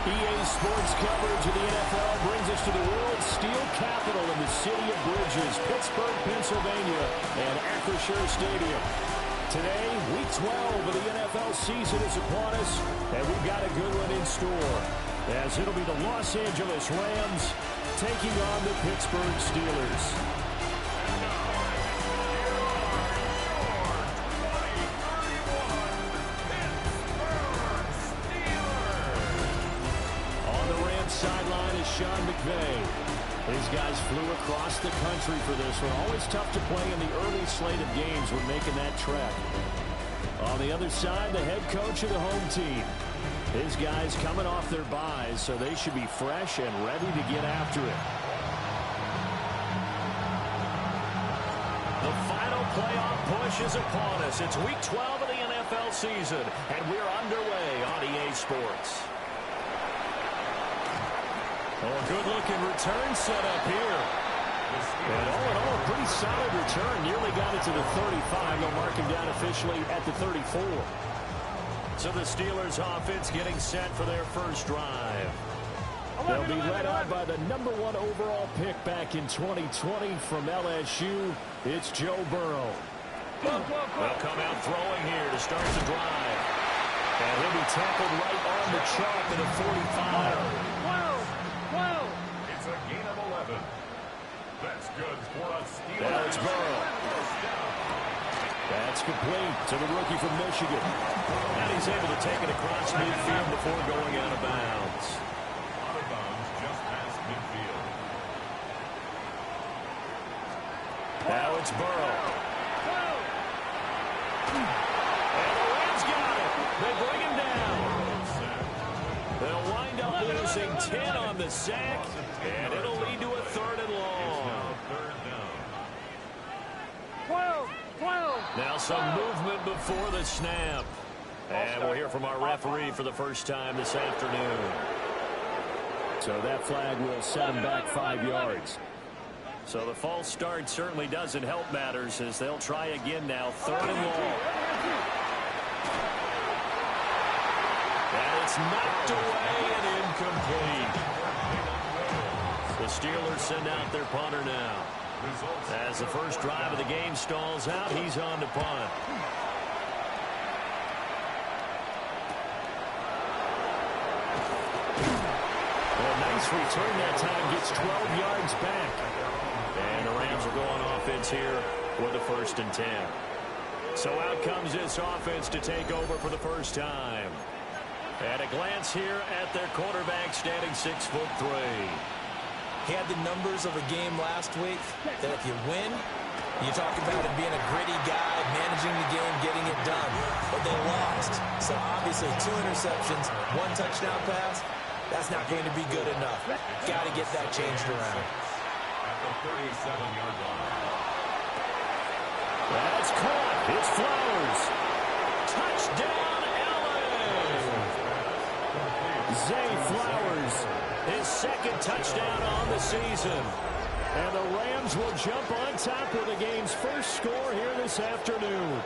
EA Sports coverage of the NFL brings us to the world's steel capital in the city of Bridges, Pittsburgh, Pennsylvania, and Acrisure Stadium. Today, week 12 of the NFL season is upon us, and we've got a good one in store, as it'll be the Los Angeles Rams taking on the Pittsburgh Steelers. Sideline is Sean McVay. These guys flew across the country for this one. Always tough to play in the early slate of games when making that trek. On the other side, the head coach of the home team. His guys coming off their byes, so they should be fresh and ready to get after it. The final playoff push is upon us. It's week 12 of the NFL season, and we're underway on EA Sports. Oh, good-looking return set up here. And all in all, a pretty solid return. Nearly got it to the 35. They'll mark him down officially at the 34. So the Steelers offense getting set for their first drive. They'll be led on by the number 1 overall pick back in 2020 from LSU. It's Joe Burrow. They'll come out throwing here to start the drive. And he'll be tackled right on the chalk at the 45. It's a gain of 11. That's good for a Steelers. Now it's Burrow. That's complete to the rookie from Michigan. And he's able to take it across midfield before going out of bounds. Out of bounds just past midfield. Now it's Burrow. And the Rams got it. They bring him down. They'll wind up losing 10 on the sack, and it'll lead to a 3rd and long. 12. Now some movement before the snap. And we'll hear from our referee for the first time this afternoon. So that flag will set him back 5 yards. So the false start certainly doesn't help matters as they'll try again now. 3rd and long. And it's knocked away and incomplete. The Steelers send out their punter now. As the first drive of the game stalls out, he's on to punt. Well, nice return that time. Gets 12 yards back. And the Rams are going offense here with a 1st and 10. So out comes this offense to take over for the first time. At a glance here at their quarterback, standing 6'3". He had the numbers of a game last week that if you win, you talk about him being a gritty guy, managing the game, getting it done. But they lost. So obviously 2 interceptions, 1 touchdown pass, that's not going to be good enough. Got to get that changed around. At the 37-yard line. That's caught. It's Flowers. Touchdown, Zay Flowers, his 2nd touchdown on the season. And the Rams will jump on top with the game's first score here this afternoon.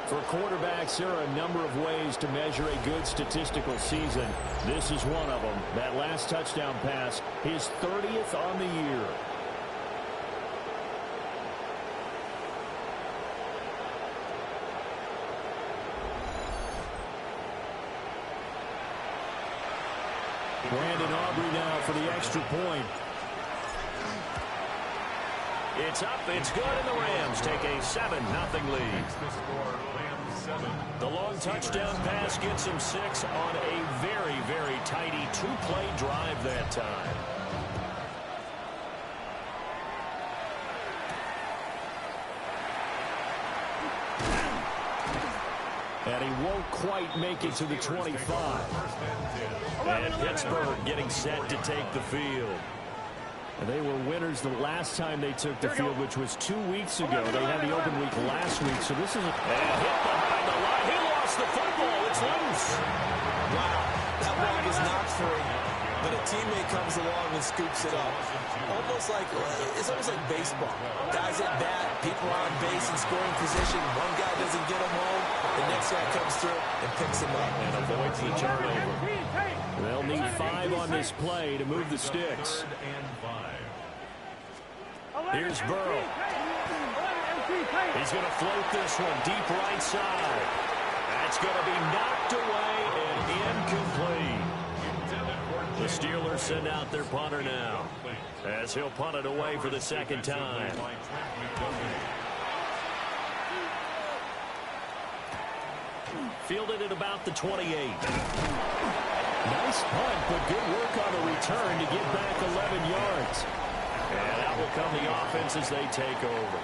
For quarterbacks, there are a number of ways to measure a good statistical season. This is one of them. That last touchdown pass, his 30th on the year. Brandon Aubrey now for the extra point. It's up, it's good, and the Rams take a 7-0 lead. The long touchdown pass gets them 6 on a very, very tidy 2-play drive that time. And he won't quite make it to the 25. And Pittsburgh getting set to take the field. And they were winners the last time they took the field, which was 2 weeks ago. They had the open week last week, so this is a... And hit behind the line. He lost the football. It's loose. Wow, that ball is knocked free, but a teammate comes along and scoops it up. It's almost like baseball. Guys at bat, people are on base in scoring position. One guy doesn't get him home. The next guy comes through and picks him up. And avoids the turnover. They'll need 5 on this play to move the sticks. Here's Burrow. He's going to float this one deep right side. That's going to be knocked away and incomplete. The Steelers send out their punter now, as he'll punt it away for the second time. Fielded at about the 28. Nice punt, but good work on the return to get back 11 yards. And out will come the offense as they take over.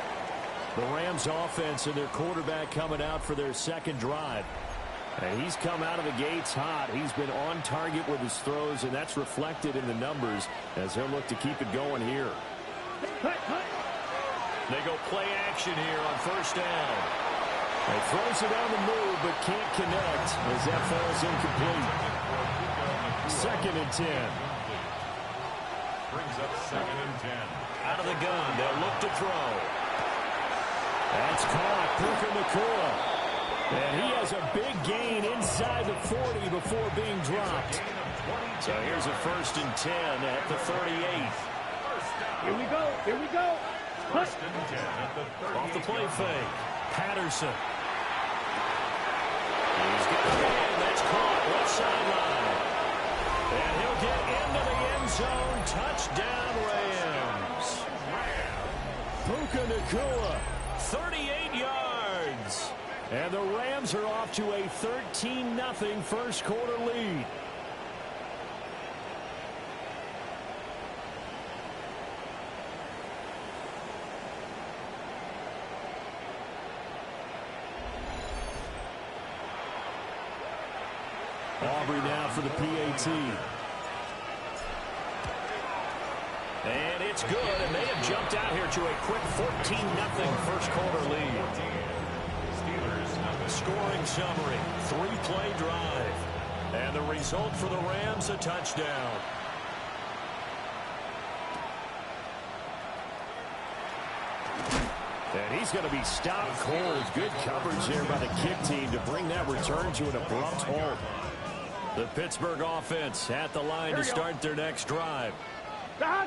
The Rams offense and their quarterback coming out for their second drive. And he's come out of the gates hot. He's been on target with his throws, and that's reflected in the numbers as he'll look to keep it going here. They go play action here on first down. He throws it on the move, but can't connect as that falls incomplete. 2nd and 10. Brings up 2nd and 10. Out of the gun, they'll look to throw. That's caught. Puka Nacua. And he has a big gain inside the 40 before being dropped. So here's a 1st and 10 at the 38. Here we go. Here we go. 1st and 10 at the 38. Off the play fake. Patterson. He's got it in. That's caught. Left sideline. And he'll get into the end zone. Touchdown, Rams. Puka Nacua, 38 yards. And the Rams are off to a 13-0 first quarter lead. Aubrey now for the PAT. And it's good, and they have jumped out here to a quick 14-0 first quarter lead. Scoring summary, 3-play drive. And the result for the Rams, a touchdown. And he's going to be stopped cold. Good coverage there by the kick team to bring that return to an abrupt halt. The Pittsburgh offense at the line to start their next drive.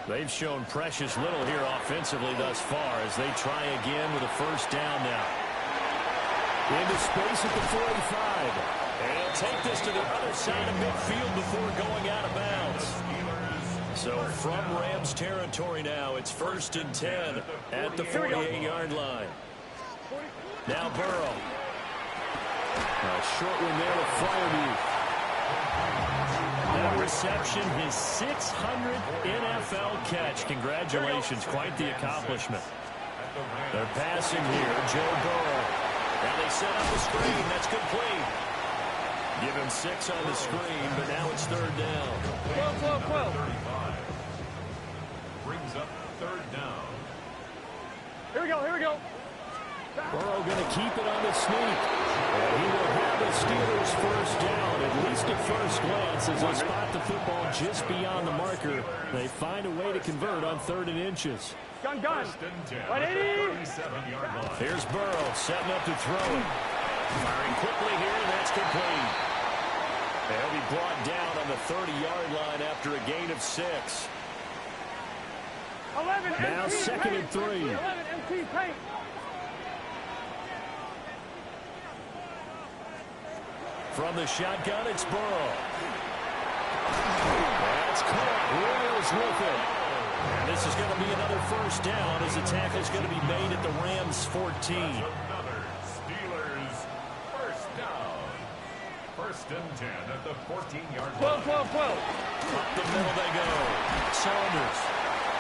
They've shown precious little here offensively thus far as they try again with a first down now. Into space at the 45. And he'll take this to the other side of midfield before going out of bounds. So from Rams territory now, it's 1st and 10 at the 48-yard line. Now Burrow. A short one there to Freiermuth. That reception, his 600th NFL catch. Congratulations, quite the accomplishment. They're passing here, Joe Burrow. Now they set up the screen. That's complete. Give him 6 on the screen, but now it's 3rd down. 12. Brings up 3rd down. Here we go. Burrow going to keep it on the sneak. And he will have the Steelers first down, at least at first glance, as they spot the football just beyond the marker. They find a way to convert on 3rd and inches. Gun. 180. Here's Burrow setting up to throw it. Firing quickly here, and that's complete. They'll be brought down on the 30-yard line after a gain of 6. 11. Now 2nd and 3. 11 MT paint. From the shotgun, it's Burrow. That's caught. Royals with it. And this is going to be another first down as the tackle is going to be made at the Rams 14. Another Steelers first down. 1st and 10 at the 14-yard line. 12. Up the middle they go. Saunders.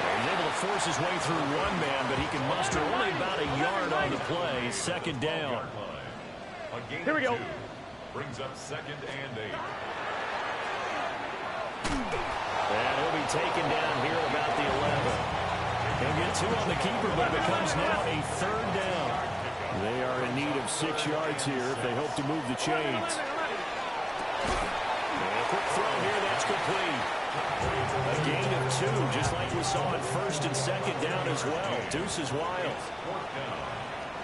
He's able to force his way through one man, but he can muster only about a yard on the play. 2nd down. Here we go. Brings up 2nd and 8. And he'll be taken down here at about the 11. He'll get 2 on the keeper, but it becomes now a 3rd down. They are in need of 6 yards here if they hope to move the chains. And a quick throw here, that's complete. A gain of 2, just like we saw on 1st and 2nd down as well. Deuce is wild.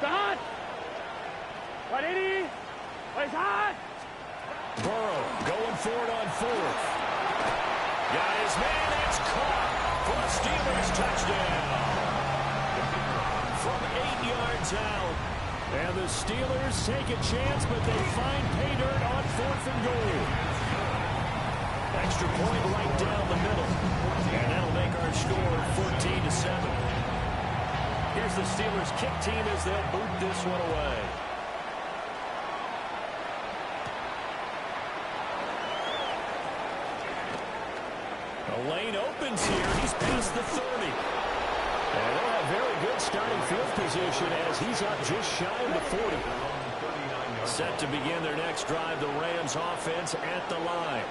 Hot. 180. It's hot. Burrow going for it on 4th. Got his man. It's caught for a Steelers touchdown. From 8 yards out. And the Steelers take a chance, but they find pay dirt on 4th and goal. Extra point right down the middle. And that'll make our score 14-7. Here's the Steelers kick team as they'll boot this one away. The lane opens here. He's past the 30. And they'll have very good starting field position as he's up just shy of the 40. Set to begin their next drive, the Rams offense at the line.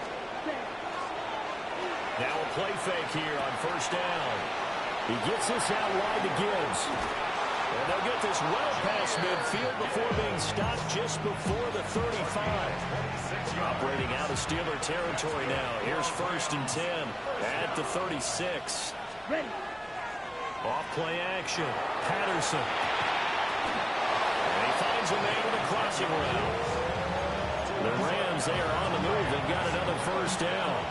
Now a play fake here on 1st down. He gets this out wide to Gibbs. And they'll get this well past midfield before being stopped just before the 35. Operating out of Steeler territory now. Here's 1st and 10 at the 36. Ready. Off play action. Patterson. And he finds a man in the crossing route. The Rams, they are on the move. They've got another 1st down.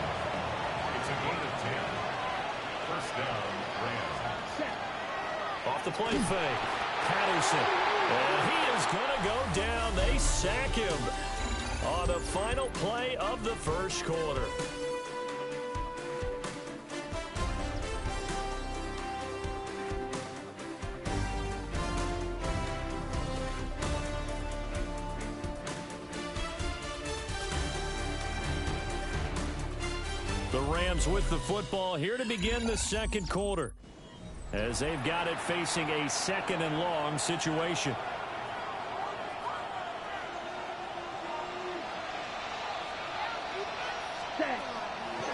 It's a gain of 10. 1st down, Rams. Off the play fake. Patterson. And he is going to go down. They sack him on the final play of the 1st quarter. The Rams with the football here to begin the 2nd quarter, as they've got it facing a 2nd and long situation.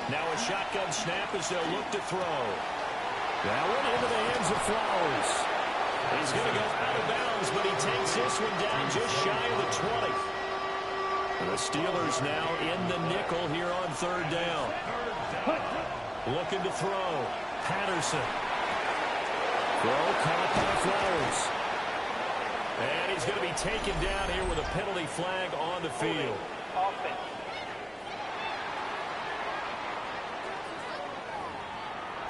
Now a shotgun snap as they'll look to throw. That one into the hands of Flowers. He's going to go out of bounds, but he takes this one down just shy of the 20. The Steelers now in the nickel here on 3rd down. Looking to throw. Patterson. Throw caught by Flowers. And he's going to be taken down here with a penalty flag on the field.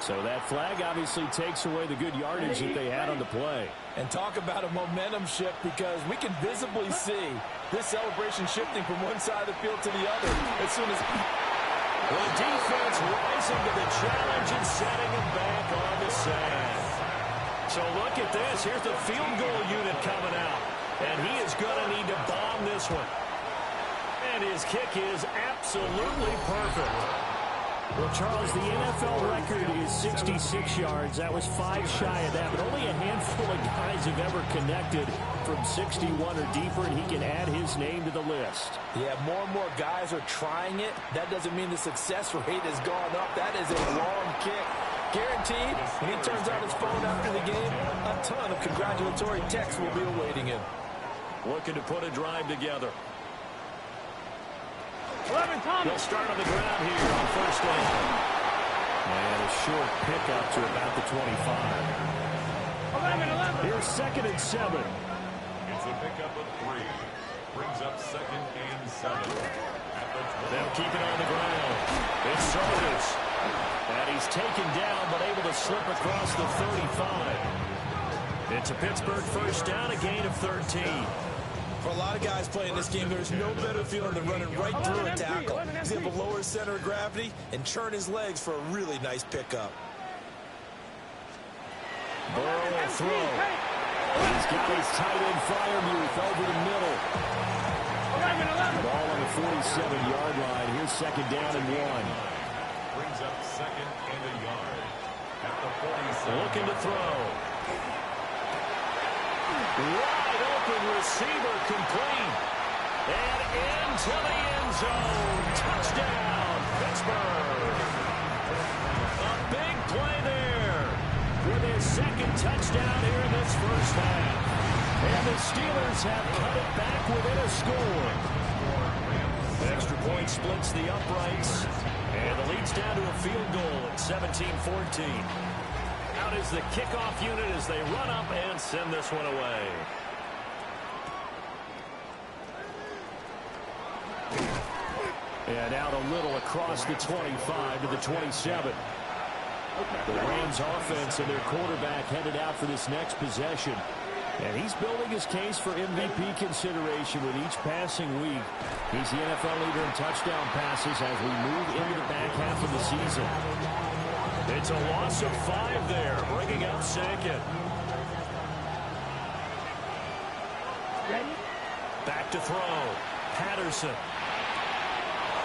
So that flag obviously takes away the good yardage that they had on the play. And talk about a momentum shift, because we can visibly see this celebration shifting from one side of the field to the other as soon as the defense rising to the challenge and setting him back on the sand. So look at this. Here's the field goal unit coming out. And he is going to need to bomb this one. And his kick is absolutely perfect. Well, Charles, the NFL record is 66 yards. That was 5 shy of that, but only a handful of guys have ever connected from 61 or deeper, and he can add his name to the list. Yeah, more and more guys are trying it. That doesn't mean the success rate has gone up. That is a long kick. Guaranteed, when he turns on his phone after the game, a ton of congratulatory texts will be awaiting him. Looking to put a drive together. 11, Thomas. They'll start on the ground here on 1st down. And a short pickup to about the 25. 11. Here's 2nd and 7. It's a pickup of 3. Brings up 2nd and 7. At the 20. They'll keep it on the ground. It's Saunders. And he's taken down, but able to slip across the 35. It's a Pittsburgh 1st down, a gain of 13. For a lot of guys playing this game, there's no better feeling than running right through a tackle. He's able to lower his center of gravity and turn his legs for a really nice pickup. Burrow will throw. He's got his tight end Freiermuth over the middle. 11. Ball on the 47-yard line. Here's 2nd down and 1. Brings up 2nd and a yard. At the 47. Looking to throw. Wide open receiver complete. And into the end zone. Touchdown, Pittsburgh. A big play there with his 2nd touchdown here in this 1st half. And the Steelers have cut it back within a score. Extra point splits the uprights. And the lead's down to a field goal at 17-14. Out is the kickoff unit as they run up and send this one away. And out a little across the 25 to the 27. The Rams offense and their quarterback headed out for this next possession. And he's building his case for MVP consideration with each passing week. He's the NFL leader in touchdown passes as we move into the back half of the season. It's a loss of 5 there, bringing up second. Ready? Back to throw. Patterson.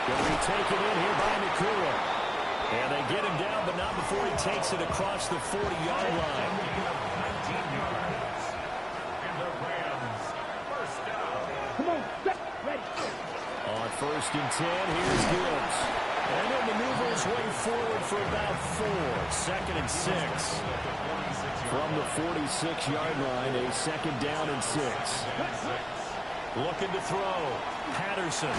Going to be taken in here by Nakua. And they get him down, but not before he takes it across the 40-yard line. 19 yards. And the Rams, first down. Come on, set, ready. On 1st and 10, here's Gibbs. And he'll maneuver his way forward for about 4. 2nd and 6. From the 46-yard line, a 2nd down and 6. Looking to throw. Patterson.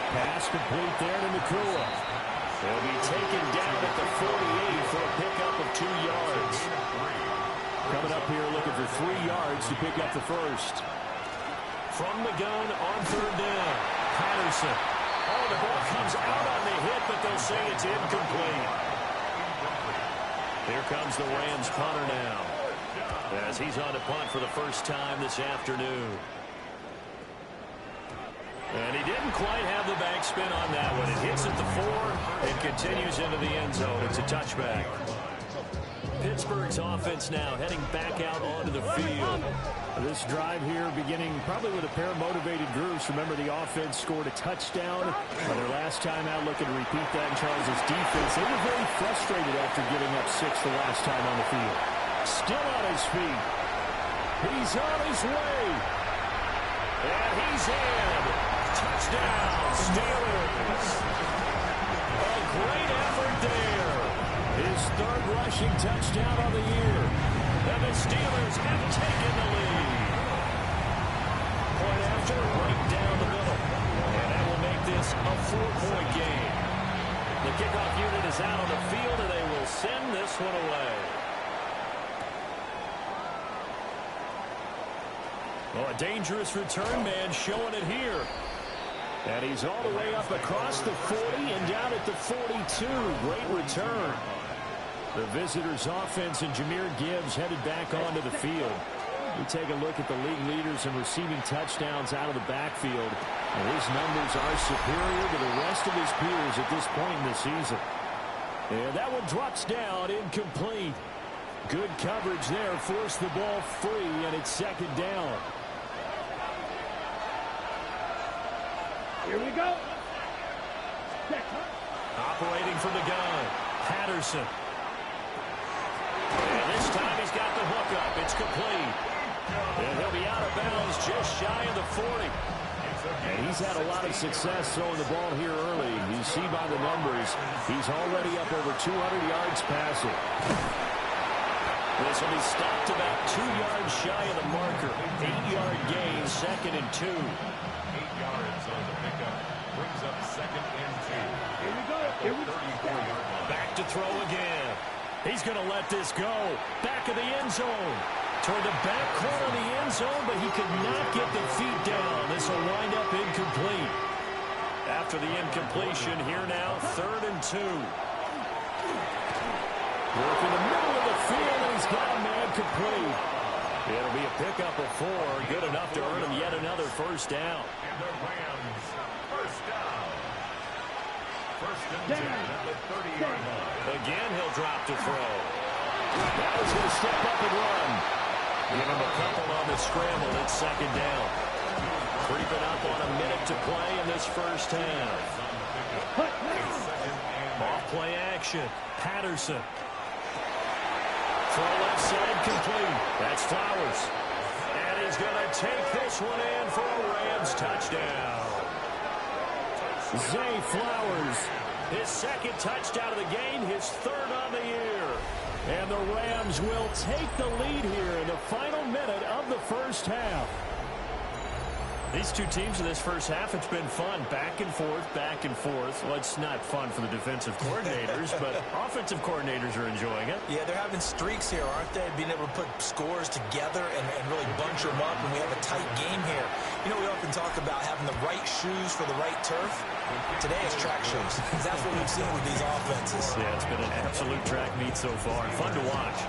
Pass complete there to Nakua. He'll be taken down at the 48 for a pickup of 2 yards. Coming up here looking for 3 yards to pick up the first. From the gun on 3rd down. Patterson. Oh, the ball comes out on the hit, but they'll say it's incomplete. Here comes the Rams punter now, as he's on to punt for the first time this afternoon. And he didn't quite have the backspin on that one. It hits at the 4 and continues into the end zone. It's a touchback. Pittsburgh's offense now heading back out onto the field. This drive here beginning probably with a pair of motivated groups. Remember, the offense scored a touchdown on their last time out. Looking to repeat that in Charles' defense. They were very frustrated after giving up 6 the last time on the field. Still on his feet. He's on his way. And he's in. Touchdown, Steelers. A great effort there. His 3rd rushing touchdown of the year. And the Steelers have taken the lead. Point after, right down the middle. And that will make this a 4-point game. The kickoff unit is out on the field, and they will send this one away. Oh, a dangerous return man showing it here. And he's all the way up across the 40 and down at the 42. Great return. The visitors' offense and Jahmyr Gibbs headed back onto the field. We take a look at the league leaders in receiving touchdowns out of the backfield. And his numbers are superior to the rest of his peers at this point in the season. And that one drops down, incomplete. Good coverage there, forced the ball free, and it's 2nd down. Here we go. Operating from the gun, Patterson. And this time he's got the hook up. It's complete. And he'll be out of bounds just shy of the 40. And he's had a lot of success throwing the ball here early. You see by the numbers, he's already up over 200 yards passing. This will be stopped about 2 yards shy of the marker. 8-yard gain, 2nd and 2. 8 yards on the pickup. Brings up 2nd and 2. Here we go. Here we go. 34-yard line. Back to throw again. He's going to let this go. Back of the end zone. Toward the back corner of the end zone, but he could not get the feet down. This will wind up incomplete. After the incompletion, here now, 3rd and 2. Work in the middle of the field, and he's got a man complete. It'll be a pickup of 4. Good enough to earn him yet another first down. And the Rams, first down. 1st and 10 at the 30-yard line. Again, he'll drop to throw. Now he's going to step up and run. Give him a couple on the scramble. It's 2nd down. Creeping up on a minute to play in this first half. Off play action. Patterson. Throw left side complete. That's Flowers. And he's going to take this one in for a Rams touchdown. Zay Flowers. His 2nd touchdown of the game, his 3rd on the year. And the Rams will take the lead here in the final minute of the first half. These two teams in this first half, it's been fun. Back and forth, back and forth. Well, it's not fun for the defensive coordinators, but offensive coordinators are enjoying it. Yeah, they're having streaks here, aren't they? Being able to put scores together and really bunch them up, and we have a tight game here. You know, we often talk about having the right shoes for the right turf. Today it's track shoes. That's what we've seen with these offenses. Yeah, it's been an absolute track meet so far. Fun to watch.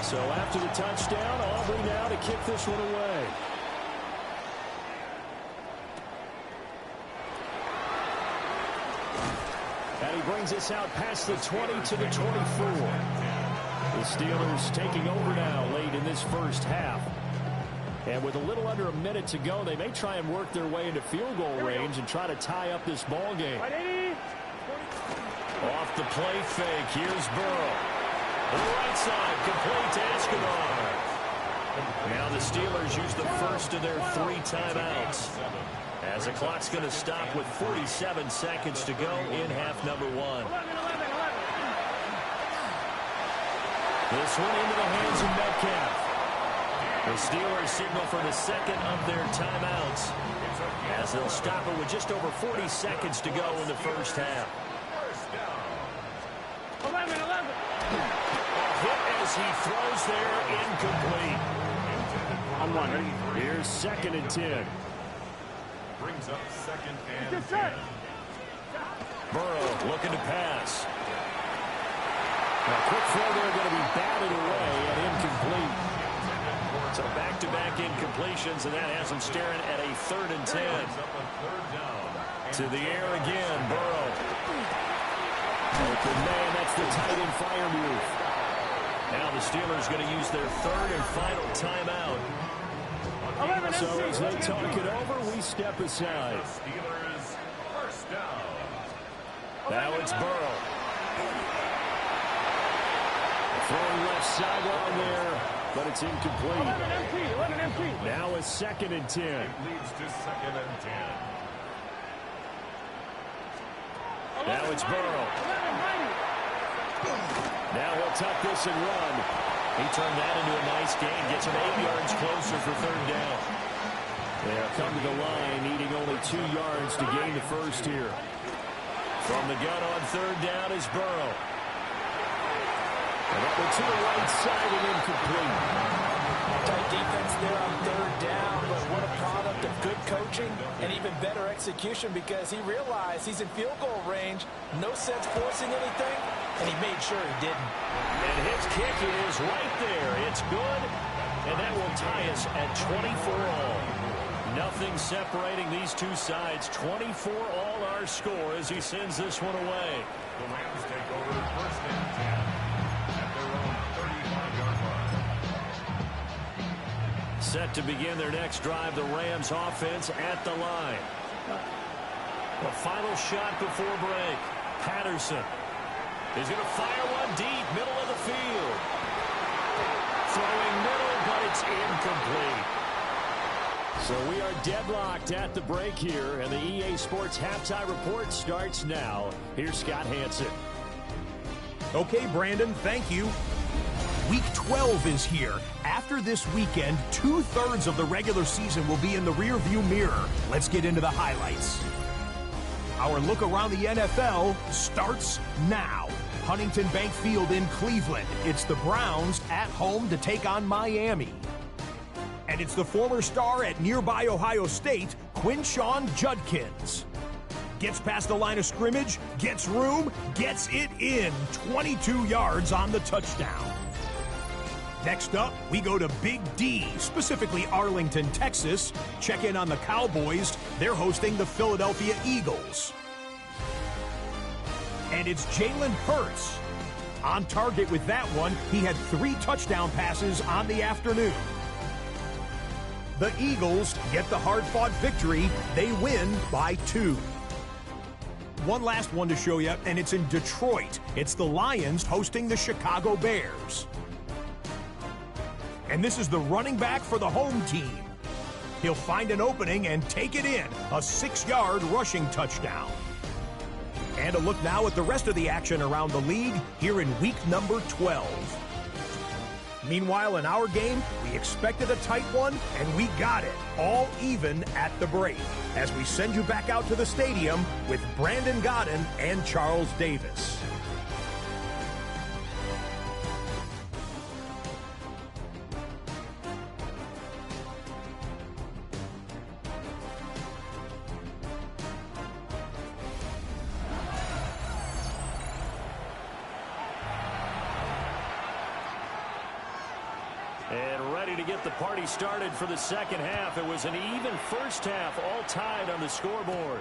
So after the touchdown, Aubrey now to kick this one away. And he brings us out past the 20 to the 24. The Steelers taking over now late in this first half. And with a little under a minute to go, they may try and work their way into field goal range and try to tie up this ball game. Off the play fake, here's Burrow. On the right side, complete to Escobar. Now the Steelers use the first of their 3 timeouts, as the clock's going to stop with 47 seconds to go in half number 1. This one into the hands of Metcalf. The Steelers signal for the second of their timeouts, as they'll stop it with just over 40 seconds to go in the first half. 11. Hit as he throws there, incomplete. On one. Here's 2nd and 10. Brings up 2nd and Yes, 10. sir. Burrow looking to pass. A quick throw there going to be batted away and incomplete. So back-to-back incompletions, and that has them staring at a 3rd and 10. To the air again, Burrow. Open man, that's the tight end fire move. Now the Steelers going to use their 3rd and final timeout. So as they talk it over, we step aside. Steelers first down. Now it's Burrow. Throwing left sideline there, but it's incomplete. 11 empty. Now it's 2nd and 10. Leads to 2nd and 10. Now it's Burrow. Now he'll tuck this and run. He turned that into a nice gain. Gets him 8 yards closer for 3rd down. They'll come to the line, needing only 2 yards to gain the first here. From the gun on 3rd down is Burrow. And up to the right side and incomplete. Tight defense there on 3rd down, but what a product of good coaching and even better execution, because he realized he's in field goal range. No sense forcing anything, and he made sure he didn't. And his kick is right there. It's good, and that will tie us at 24 all. Nothing separating these two sides. 24 all our score as he sends this one away. The Rams take over 1st and 10 at their own 35-yard line. Set to begin their next drive, the Rams offense at the line. The final shot before break. Patterson is going to fire one deep, middle of the field. Throwing middle, but it's incomplete. So we are deadlocked at the break here, and the EA Sports Halftime Report starts now. Here's Scott Hansen. Okay, Brandon, thank you. Week 12 is here. After this weekend, 2/3 of the regular season will be in the rearview mirror. Let's get into the highlights. Our look around the NFL starts now. Huntington Bank Field in Cleveland. It's the Browns at home to take on Miami. And it's the former star at nearby Ohio State, Quinshawn Judkins. Gets past the line of scrimmage, gets room, gets it in. 22 yards on the touchdown. Next up, we go to Big D, specifically Arlington, Texas. Check in on the Cowboys. They're hosting the Philadelphia Eagles. And it's Jalen Hurts. On target with that one, he had 3 touchdown passes on the afternoon. The Eagles get the hard-fought victory. They win by 2. One last one to show you, and it's in Detroit. It's the Lions hosting the Chicago Bears. And this is the running back for the home team. He'll find an opening and take it in. A 6-yard rushing touchdown. And a look now at the rest of the action around the league here in week number 12. Meanwhile, in our game, we expected a tight one, and we got it, all even at the break, as we send you back out to the stadium with Brandon Godden and Charles Davis. And ready to get the party started for the second half. It was an even first half, all tied on the scoreboard.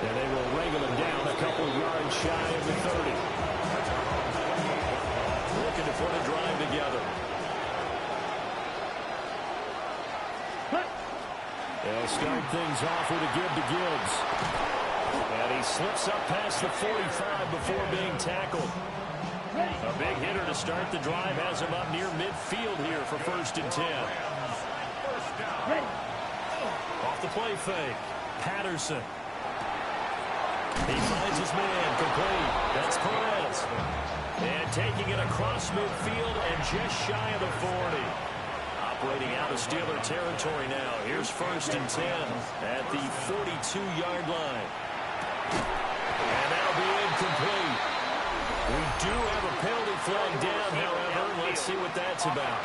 And they will wrangle him down a couple yards shy of the 30. Looking to put a drive together. They'll start things off with a give to Gibbs. And he slips up past the 45 before being tackled. A big hitter to start the drive has him up near midfield here for 1st and 10. Off the play fake. Patterson. He finds his man complete. That's Perez. And taking it across midfield and just shy of the 40. Operating out of Steeler territory now. Here's 1st and 10 at the 42-yard line. And that'll be incomplete. We do have a penalty flag down, however. Let's see what that's about.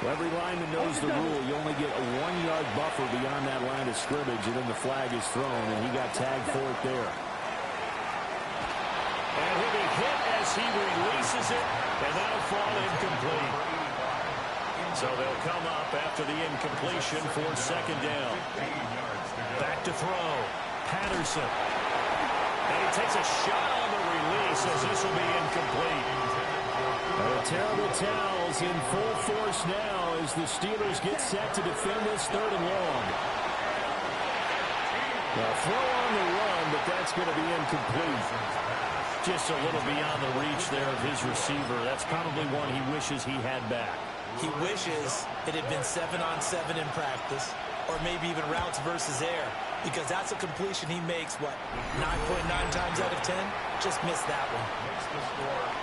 Well, every lineman knows the rule. You only get a 1-yard buffer beyond that line of scrimmage, and then the flag is thrown, and he got tagged for it there. And he'll be hit as he releases it, and that'll fall incomplete. So they'll come up after the incompletion for 2nd down. Back to throw. Patterson. And he takes a shot on the release as this will be incomplete. Terrible towels in full force now as the Steelers get set to defend this 3rd and long. Now throw on the run, but that's going to be incomplete. Just a little beyond the reach there of his receiver. That's probably one he wishes he had back. He wishes it had been 7-on-7 in practice, or maybe even routes versus air, because that's a completion he makes, 9.9 times out of 10? Just missed that one.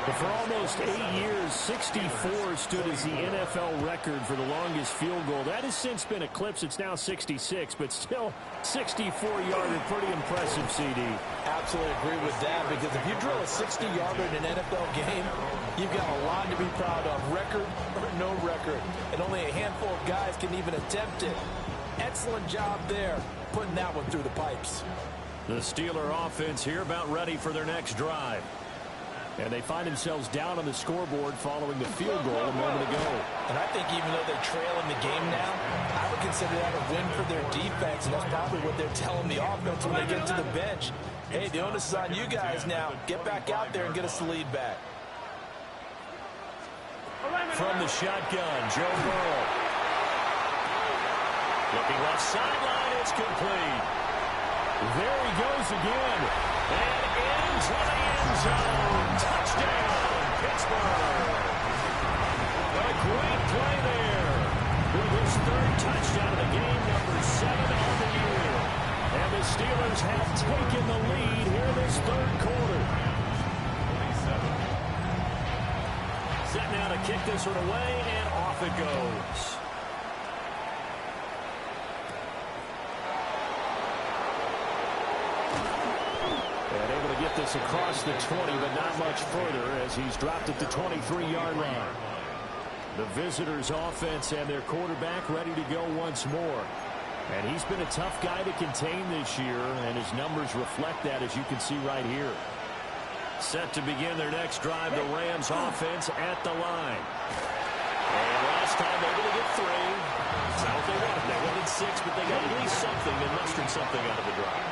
But for almost 8 years, 64 stood as the NFL record for the longest field goal. That has since been eclipsed. It's now 66, but still 64-yarder, pretty impressive, CD. Absolutely agree with that, because if you drill a 60-yarder in an NFL game, you've got a lot to be proud of, record or no record. And only a handful of guys can even attempt it. Excellent job there, putting that one through the pipes. The Steeler offense here about ready for their next drive. And they find themselves down on the scoreboard following the field goal a moment ago. And I think even though they're trailing the game now, I would consider that a win for their defense, and that's probably what they're telling the offense when they get to the bench. Hey, the onus is on you guys now. Get back out there and get us the lead back. From the shotgun, Joe Burrow. Looking left sideline, it's complete. There he goes again. And into the end zone. Touchdown, Pittsburgh. A great play there. With his 3rd touchdown of the game, number 7 on the year. And the Steelers have taken the lead here in this 3rd quarter. Set now to kick this one away, and off it goes. And able to get this across the 20, but not much further as he's dropped at the 23-yard line. The visitors' offense and their quarterback ready to go once more. And he's been a tough guy to contain this year, and his numbers reflect that, as you can see right here. Set to begin their next drive, the Rams offense at the line. And last time able to get 3. That's not what they wanted. They wanted 6, but they got at least something. They mustered something out of the drive.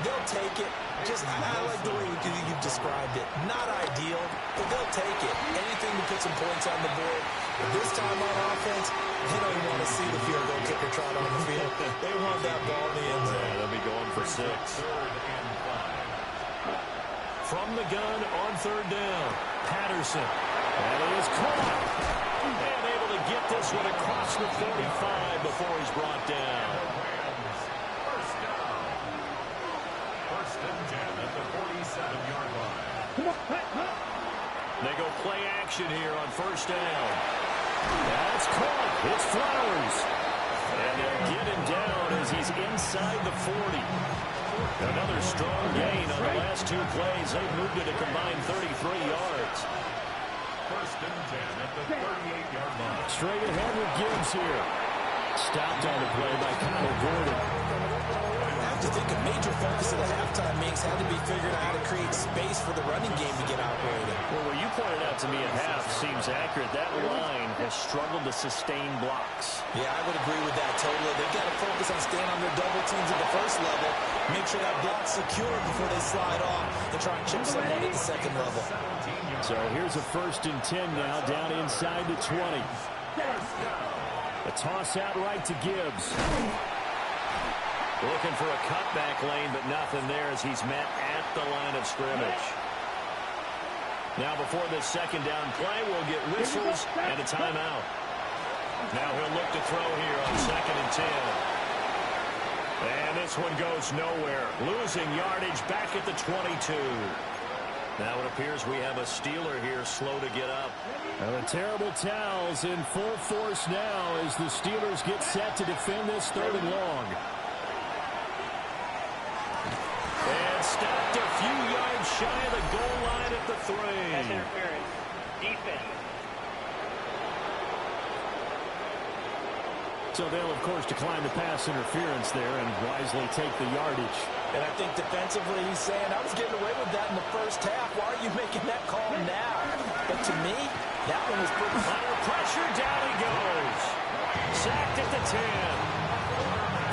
They'll take it. Just I like the way you've described it. Not ideal, but they'll take it. Anything to put some points on the board. But this time on offense, they don't even want to see the field goal kicker trot on the field. They want that ball in the end zone. Yeah, they'll be going for 6. From the gun on 3rd down, Patterson. And it is caught. And able to get this one across the 45 before he's brought down. First and 10 at the 47-yard line. They go play action here on 1st down. That's caught. It's Flowers. And they'll get him down as he's inside the 40. Another strong gain on the last 2 plays. They've moved it a combined 33 yards. First and 10 at the 38-yard line. Straight ahead with Gibbs here. Stopped on the play by Connor Gordon. I have to think a major focus of at halftime, Minks, had to be figuring out how to create space for the running game to get operating. Well, what you pointed out to me at half seems accurate. That line has struggled to sustain blocks. Yeah, I would agree with that totally. They've got to focus on staying on their double teams at the first level, make sure that block's secure before they slide off and try and chip someone at the second level. So here's a 1st and 10 now, down inside the 20. A toss out right to Gibbs. Looking for a cutback lane, but nothing there as he's met at the line of scrimmage. Now before this 2nd down play, we'll get whistles and a timeout. Now he'll look to throw here on 2nd and 10. And this one goes nowhere. Losing yardage back at the 22. Now it appears we have a Steeler here slow to get up. Well, the terrible towels in full force now as the Steelers get set to defend this 3rd and long. And stopped a few yards shy of the goal line at the 3. Pass interference. Defense. So they'll, of course, decline the pass interference there and wisely take the yardage. And I think defensively he's saying, I was getting away with that in the first half. Why are you making that call now? But to me, that one was pretty under pressure. Down he goes. Sacked at the 10.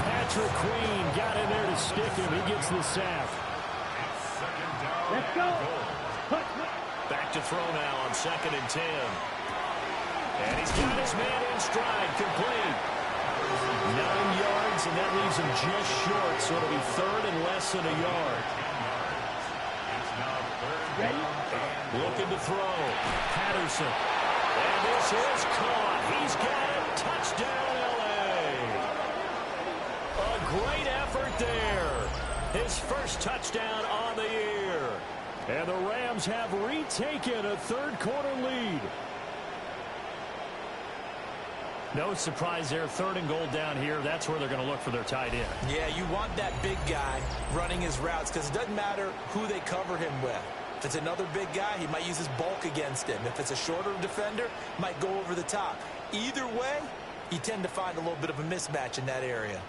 Patrick Queen got in there to stick him. He gets the sack. Let's go. Back to throw now on 2nd and 10. And he's got his man in stride. Complete. 9 yards, and that leaves him just short, so it'll be 3rd and less than a yard. Looking to throw. Patterson. And this is caught. He's got it. Touchdown, L.A. A great effort there. His first touchdown on the year. And the Rams have retaken a 3rd quarter lead. No surprise there. 3rd and goal down here. That's where they're going to look for their tight end. Yeah, you want that big guy running his routes because it doesn't matter who they cover him with. If it's another big guy, he might use his bulk against him. If it's a shorter defender, might go over the top. Either way, you tend to find a little bit of a mismatch in that area.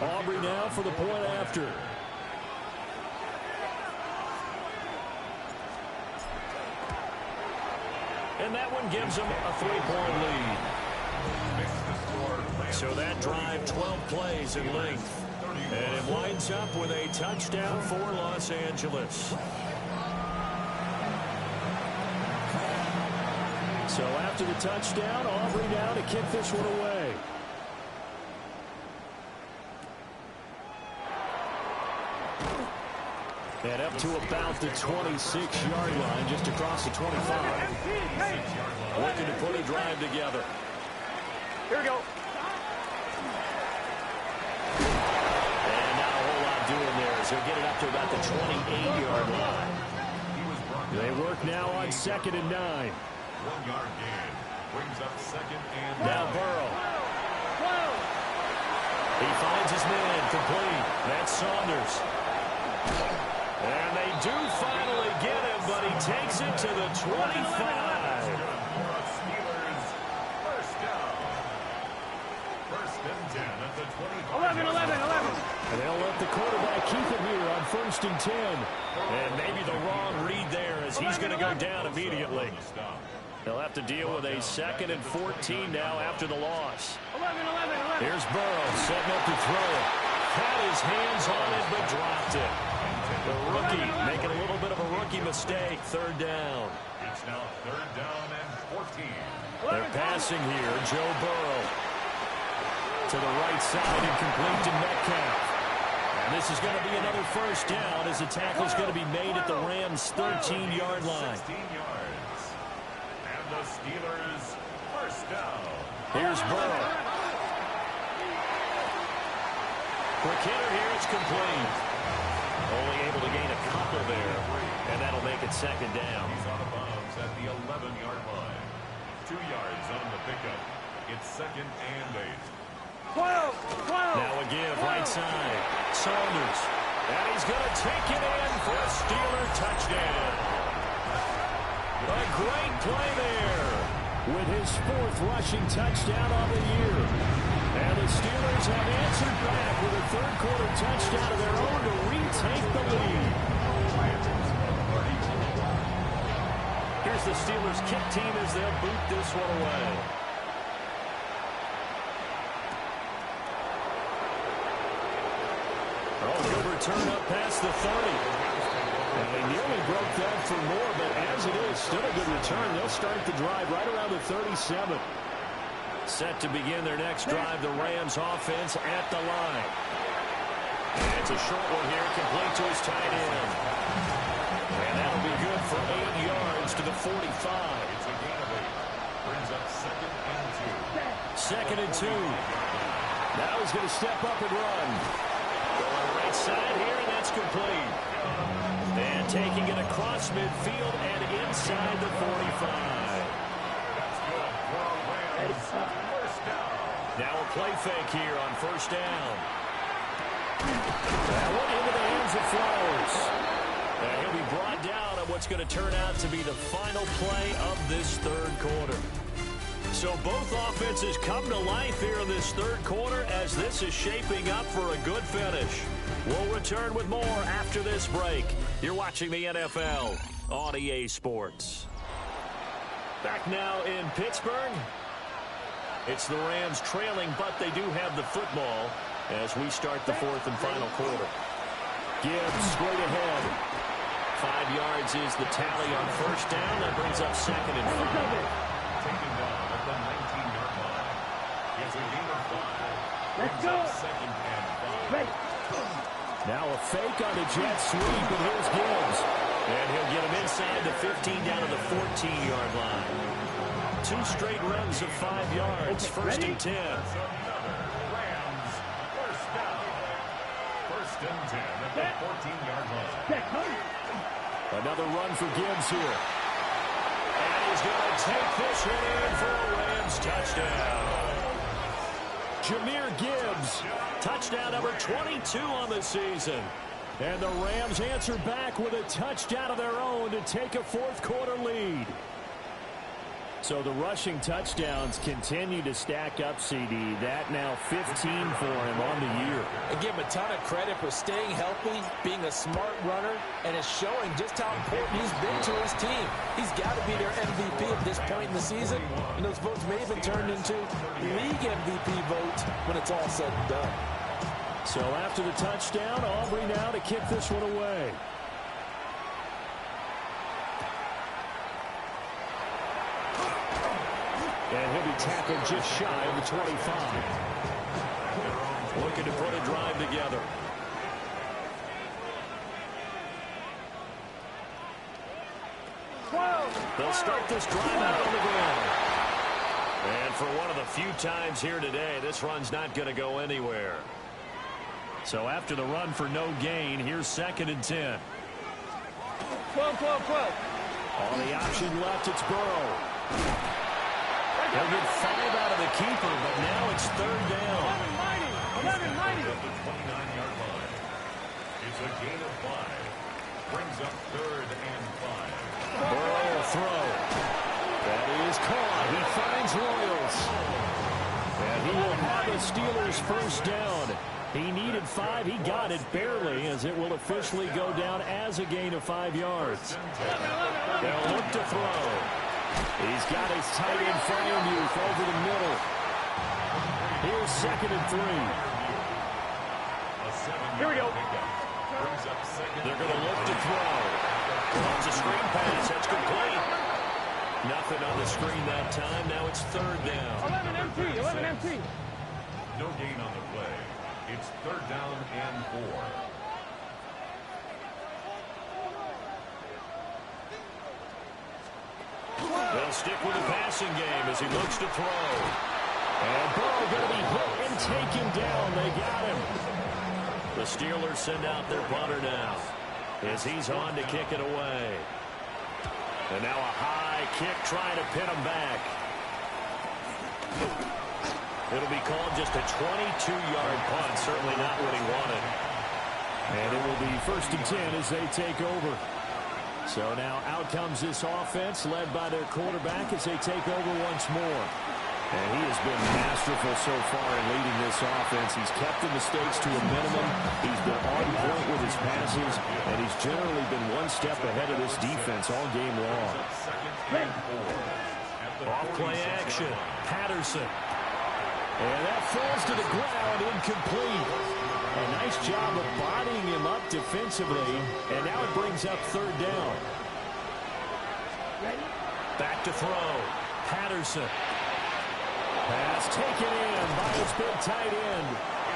Aubrey now for the point after. And that one gives them a 3-point lead. So that drive, 12 plays in length. And it winds up with a touchdown for Los Angeles. So after the touchdown, Aubrey now to kick this one away. And up to about the 26-yard line, just across the 25. Looking to put a drive together. Here we go. And not a whole lot doing there as he'll get it up to about the 28-yard line. They work now on 2nd and 9. 1-yard gain. Brings up 2nd and 9. Now Burrow. He finds his man complete. That's Saunders. And they do finally get him, but he takes it to the 25. Steelers, first down. 1st and 10 at the 25. 11. And they'll let the quarterback keep it here on 1st and 10. And maybe the wrong read there as he's going to go down immediately. They'll have to deal with a 2nd and 14 now after the loss. 11. Here's Burrow setting up to throw it. Had his hands on it, but dropped it. The rookie making a little bit of a rookie mistake. 3rd down. It's now 3rd down and 14. They're passing here. Joe Burrow to the right side and complete to Metcalf. And this is going to be another 1st down as the tackle's going to be made at the Rams' 13-yard line. 16 yards. And the Steelers, 1st down. Here's Burrow. Quick hitter here. It's complete. Only able to gain a couple there, and that'll make it 2nd down. He's out of bounds at the 11-yard line. 2 yards on the pickup. It's 2nd and 8. 12. Now a give, right side. Saunders. And he's going to take it in for a Steeler touchdown. A great play there. with his 4th rushing touchdown on the year. And the Steelers have answered back with a third-quarter touchdown of their own to retake the lead. Here's the Steelers kick team as they'll boot this one away. Oh, good return up past the 30. And they nearly broke that for more, but as it is, still a good return. They'll start the drive right around the 37. Set to begin their next drive, the Rams offense at the line. And it's a short one here, complete to his tight end. And that'll be good for 8 yards to the 45. It's a gain of 8. Brings up 2nd and 2. 2nd and 2. Now he's going to step up and run. Going right side here, and that's complete. And taking it across midfield and inside the 45. That's good for a Rams. First down. Now a play fake here on first down. That one into the hands of Flowers. And he'll be brought down on what's going to turn out to be the final play of this third quarter. So both offenses come to life here in this third quarter as this is shaping up for a good finish. We'll return with more after this break. You're watching the NFL on EA Sports. Back now in Pittsburgh. It's the Rams trailing, but they do have the football as we start the 4th and final quarter. Gibbs straight ahead. 5 yards is the tally on first down. That brings up 2nd and 5. Taken down at the 19-yard line. It's a gain of 5. Let's Brings go. up 2nd and 5. Now a fake on the jet sweep, and here's Gibbs. And he'll get him inside the 15 down to the 14-yard line. 2 straight runs of 5 yards. First and 10. Rams, first down. First and 10 at the 14-yard line. Another run for Gibbs here. And he's going to take this one in for a Rams touchdown. Jahmyr Gibbs, touchdown number 22 on the season. And the Rams answer back with a touchdown of their own to take a 4th quarter lead. So the rushing touchdowns continue to stack up, CD. That now 15 for him on the year. I give him a ton of credit for staying healthy, being a smart runner, and it's showing just how important he's been to his team. He's got to be their MVP at this point in the season, and those votes may have been turned into league MVP votes when it's all said and done. So after the touchdown, Aubrey now to kick this one away. And he'll be tackled just shy of the 25. Looking to put a drive together. They'll start this drive out on the ground. And for one of the few times here today, this run's not going to go anywhere. So after the run for no gain, here's 2nd and 10. 12. On the option left, it's Burrow. He'll get 5 out of the keeper, but now it's 3rd down. 11 mighty. At the 29-yard line. It's a gain of 5. Brings up 3rd and 5. Burrow will throw. That is caught. He finds Royals. And he will have the Steelers first down. He needed 5. He got it barely as it will officially go down as a gain of 5 yards. They'll look to throw. He's got his tight end Freiermuth over the middle. Here's 2nd and 3. Here we go. They're going to look to throw. It's a screen pass. That's complete. Nothing on the screen that time. Now it's 3rd down. 11 empty. No gain on the play. It's 3rd down and 4. They'll stick with the passing game as he looks to throw. And Burrow going to be hit and taken down. They got him. The Steelers send out their punter now as he's on to kick it away. And now a high kick trying to pin him back. It'll be called just a 22-yard punt, certainly not what he wanted. And it will be 1st and 10 as they take over. So now out comes this offense led by their quarterback as they take over once more. And he has been masterful so far in leading this offense. He's kept the mistakes to a minimum. He's been on point with his passes, and he's generally been one step ahead of this defense all game long. Off play action. Patterson. And that falls to the ground, incomplete. A nice job of bodying him up defensively, and now it brings up third down. Back to throw. Patterson. Pass taken in by his big tight end.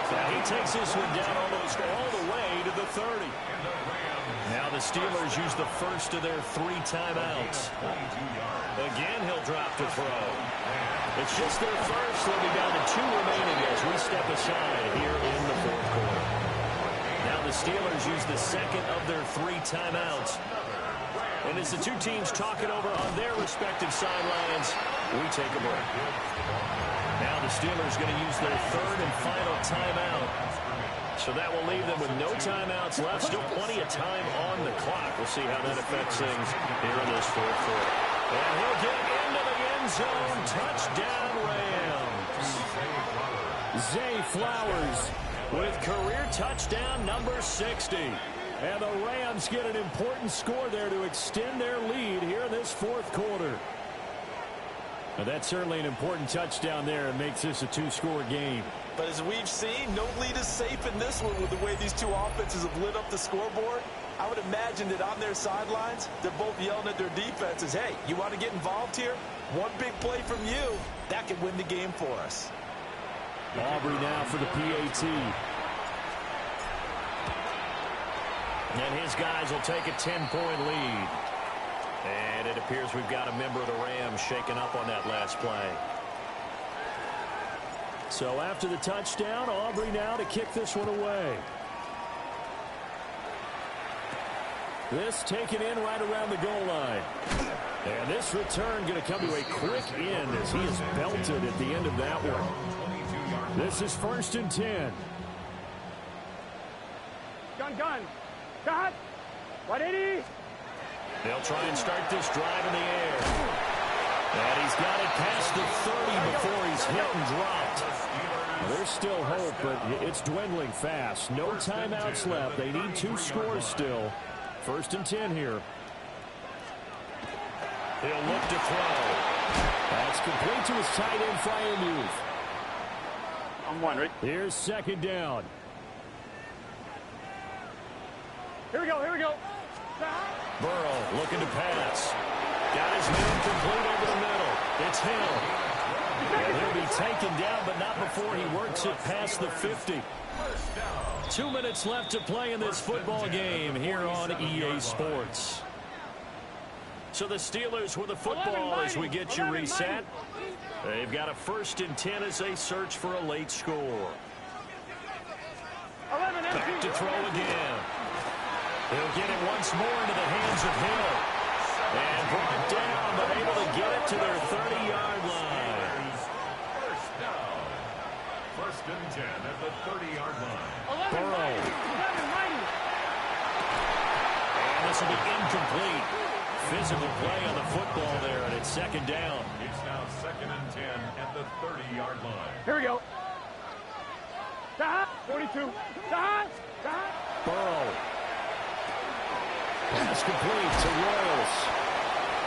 Now he takes this one down almost all the way to the 30. Now the Steelers use the first of their 3 timeouts. Again, he'll drop to throw. It's just their first. They'll be down to 2 remaining as we step aside here in the fourth quarter. Now the Steelers use the second of their 3 timeouts. And as the 2 teams talk it over on their respective sidelines, we take a break. Now the Steelers going to use their 3rd and final timeout. So that will leave them with no timeouts left. Still plenty of time on the clock. We'll see how that affects things here in this fourth quarter. And he'll get into the end zone. Touchdown, Rams. Zay Flowers with career touchdown number 60. And the Rams get an important score there to extend their lead here in this fourth quarter. Now that's certainly an important touchdown there. It makes this a 2-score game. But as we've seen, no lead is safe in this one with the way these 2 offenses have lit up the scoreboard. I would imagine that on their sidelines, they're both yelling at their defenses, hey, you want to get involved here? One big play from you, that could win the game for us. Aubrey now for the PAT. And his guys will take a 10-point lead. And it appears we've got a member of the Rams shaken up on that last play. So after the touchdown, Aubrey now to kick this one away. This taken in right around the goal line. And this return going to come to a quick end as he is belted at the end of that one. This is 1st and 10. Gun. Cut. 180. They'll try and start this drive in the air. And he's got it past the 30 before he's hit and dropped. There's still hope, but it's dwindling fast. No timeouts left. They need 2 scores still. 1st and 10 here. He'll look to throw. That's complete to his tight end, Fryermuth. I'm 1, right? Here's 2nd down. Here we go. Burrow looking to pass. Got his man complete over the middle. It's Hill. And he'll be taken down, but not before he works it past the 50. 2 minutes left to play in this football game here on EA Sports. So the Steelers with the football as we get you reset. They've got a 1st and 10 as they search for a late score. Back to throw again. He'll get it once more into the hands of Hill. And brought down, but able to get it to their 30-yard line. First down. 1st and 10 at the 30-yard line. Burrow. And this will be incomplete. Physical play on the football there, and it's 2nd down. It's now 2nd and 10 at the 30-yard line. Here we go. 42. Burrow. Pass complete to Royals.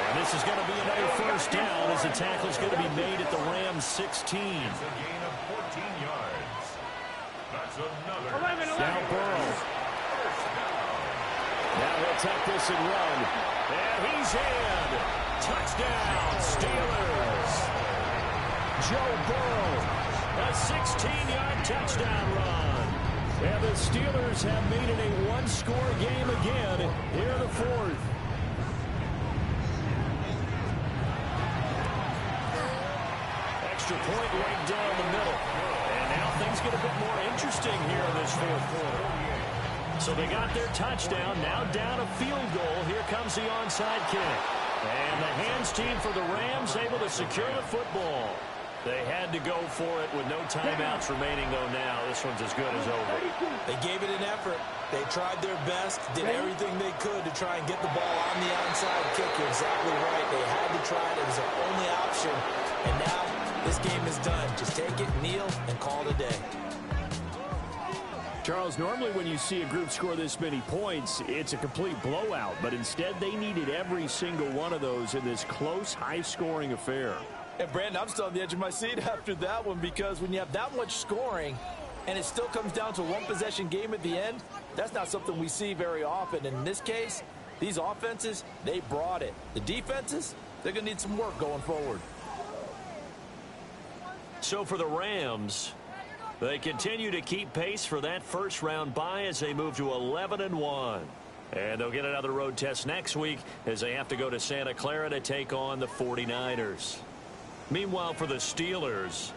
And this is going to be another 1st down as the tackle's going to be made at the Rams 16. It's a gain of 14 yards. That's another. 11. Now Burrow. Now he'll tuck this and run. And he's in. Touchdown, Steelers. Joe Burrow. A 16-yard touchdown run. And the Steelers have made it a 1-score game again here in the 4th. Extra point right down the middle. And now things get a bit more interesting here in this 4th quarter. So they got their touchdown. Now down a field goal. Here comes the onside kick. And the hands team for the Rams able to secure the football. They had to go for it with no timeouts remaining, though, now. This one's as good as over. They gave it an effort. They tried their best, did everything they could to try and get the ball on the onside kick. You're exactly right. They had to try it. It was their only option. And now this game is done. Just take it, kneel, and call it a day. Charles, normally when you see a group score this many points, it's a complete blowout. But instead, they needed every single one of those in this close, high-scoring affair. And, Brandon, I'm still on the edge of my seat after that one, because when you have that much scoring and it still comes down to a one-possession game at the end, that's not something we see very often. And in this case, these offenses, they brought it. The defenses, they're going to need some work going forward. So for the Rams, they continue to keep pace for that first-round bye as they move to 11-1. And they'll get another road test next week as they have to go to Santa Clara to take on the 49ers. Meanwhile, for the Steelers,